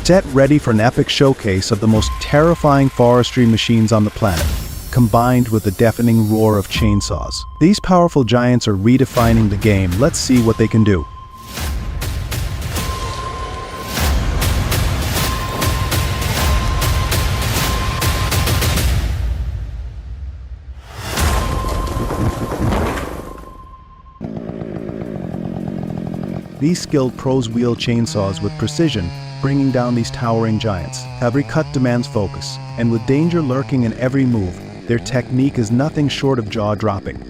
Get ready for an epic showcase of the most terrifying forestry machines on the planet, combined with the deafening roar of chainsaws. These powerful giants are redefining the game. Let's see what they can do. These skilled pros wield chainsaws with precision, bringing down these towering giants. Every cut demands focus, and with danger lurking in every move, their technique is nothing short of jaw-dropping.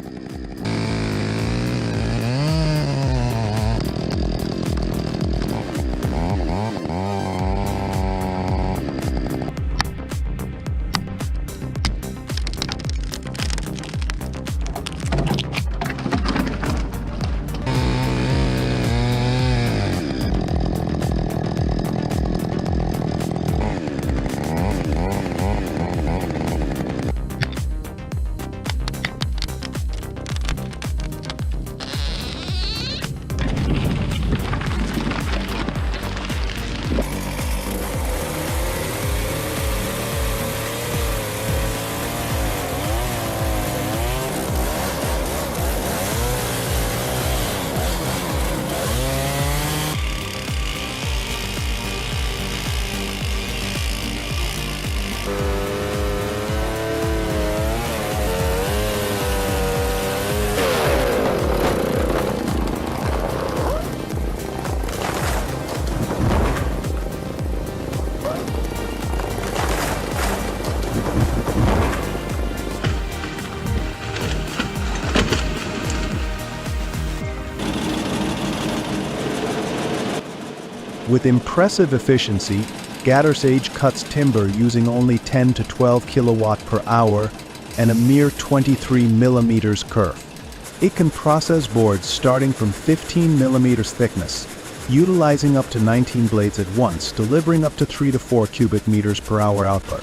With impressive efficiency, Gather Sage cuts timber using only 10 to 12 kilowatt per hour and a mere 23 millimeters kerf. It can process boards starting from 15 millimeters thickness, utilizing up to 19 blades at once, delivering up to 3 to 4 cubic meters per hour output.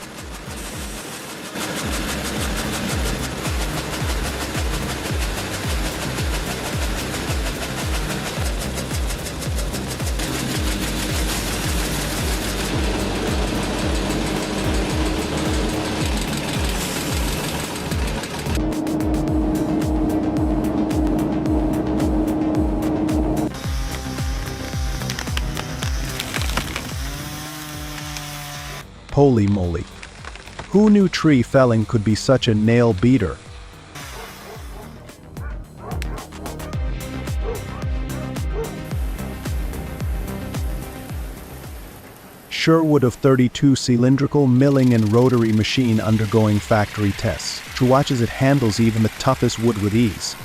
Holy moly! Who knew tree felling could be such a nail beater? Sherwood of 32 cylindrical milling and rotary machine undergoing factory tests. To watch as it handles even the toughest wood with ease.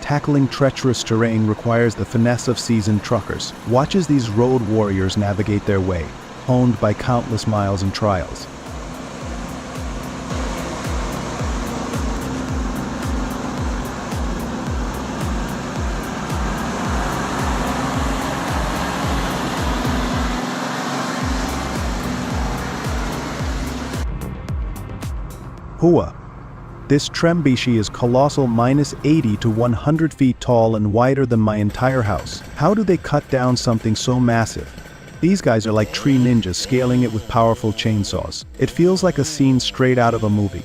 Tackling treacherous terrain requires the finesse of seasoned truckers. Watch as these road warriors navigate their way, honed by countless miles and trials. Hua. This Trembishi is colossal, minus 80 to 100 feet tall and wider than my entire house. How do they cut down something so massive? These guys are like tree ninjas scaling it with powerful chainsaws. It feels like a scene straight out of a movie.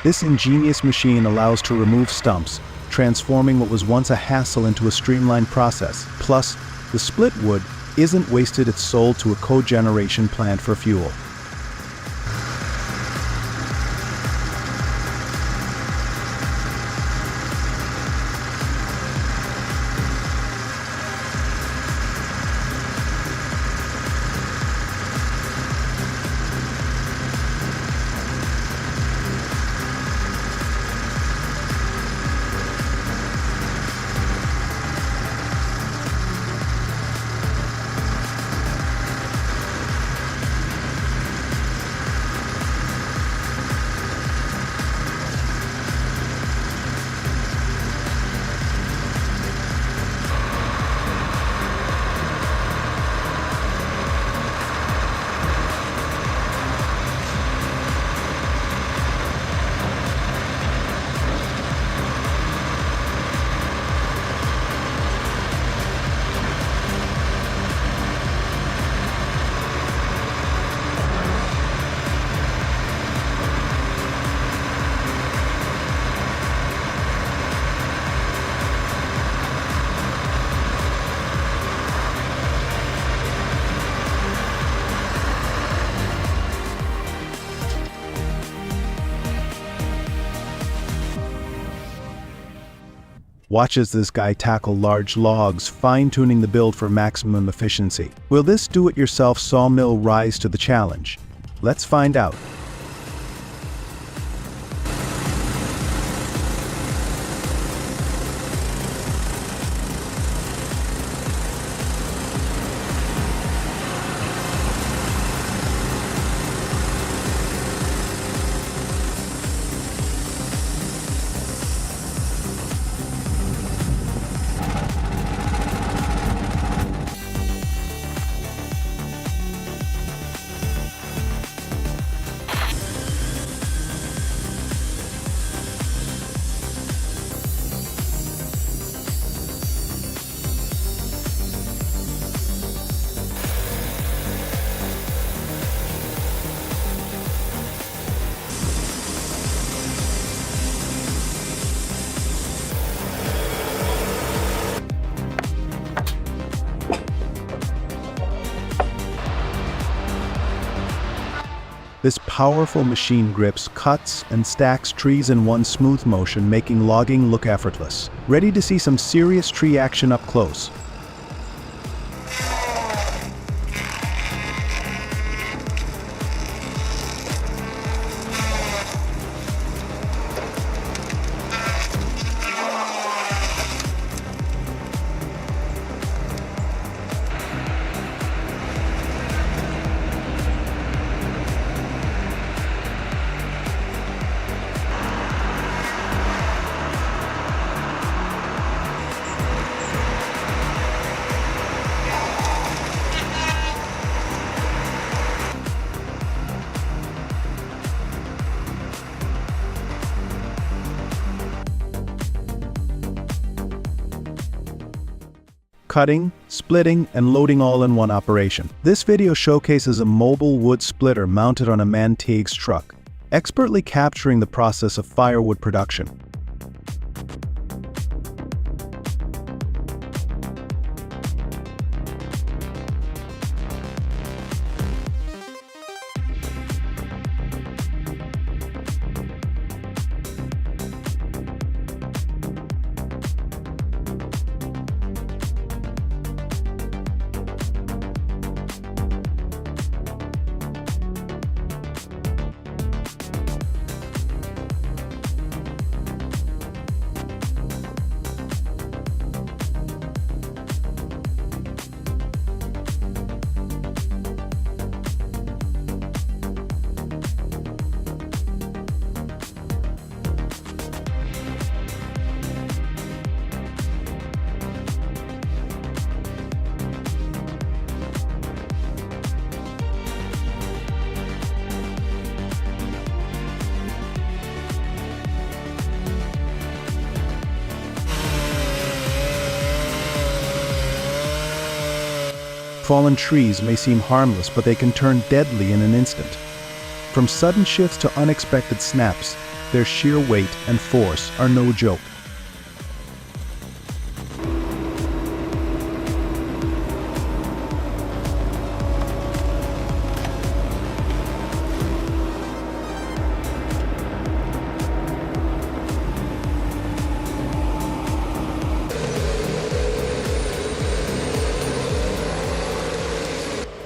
This ingenious machine allows to remove stumps, transforming what was once a hassle into a streamlined process. Plus, the split wood isn't wasted, it's sold to a cogeneration plant for fuel. Watch as this guy tackle large logs, fine-tuning the build for maximum efficiency. Will this do-it-yourself sawmill rise to the challenge? Let's find out. This powerful machine grips, cuts, and stacks trees in one smooth motion, making logging look effortless. Ready to see some serious tree action up close? Cutting, splitting, and loading all in one operation. This video showcases a mobile wood splitter mounted on a Manteig's truck, expertly capturing the process of firewood production. Fallen trees may seem harmless, but they can turn deadly in an instant. From sudden shifts to unexpected snaps, their sheer weight and force are no joke.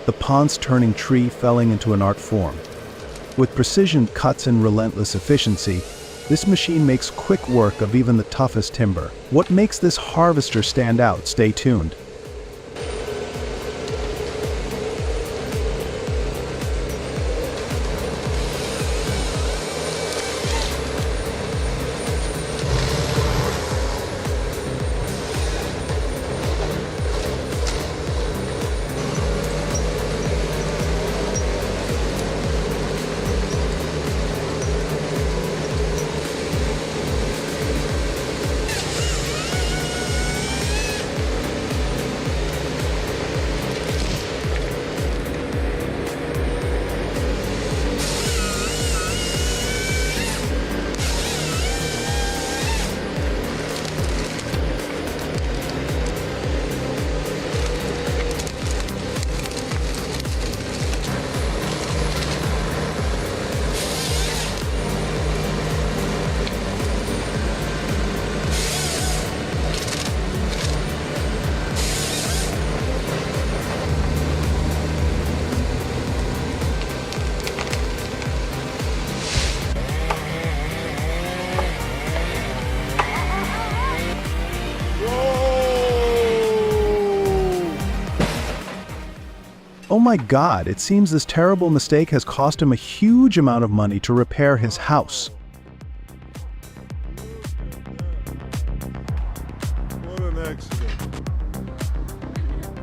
The ponds-turning tree felling into an art form. With precision cuts and relentless efficiency, this machine makes quick work of even the toughest timber. What makes this harvester stand out? Stay tuned. Oh my God, it seems this terrible mistake has cost him a huge amount of money to repair his house. What an accident.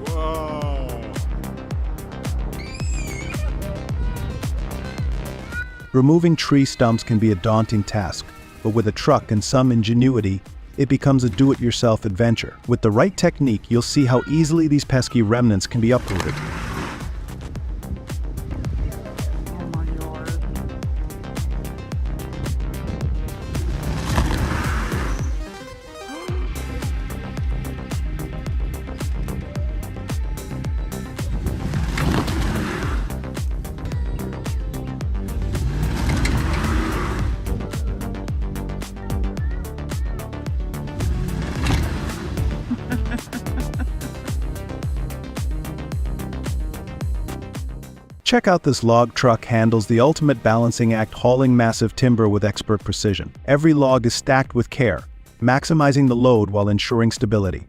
Wow. Removing tree stumps can be a daunting task, but with a truck and some ingenuity, it becomes a do-it-yourself adventure. With the right technique, you'll see how easily these pesky remnants can be uprooted. Check out this log truck handles the ultimate balancing act, hauling massive timber with expert precision. Every log is stacked with care, maximizing the load while ensuring stability.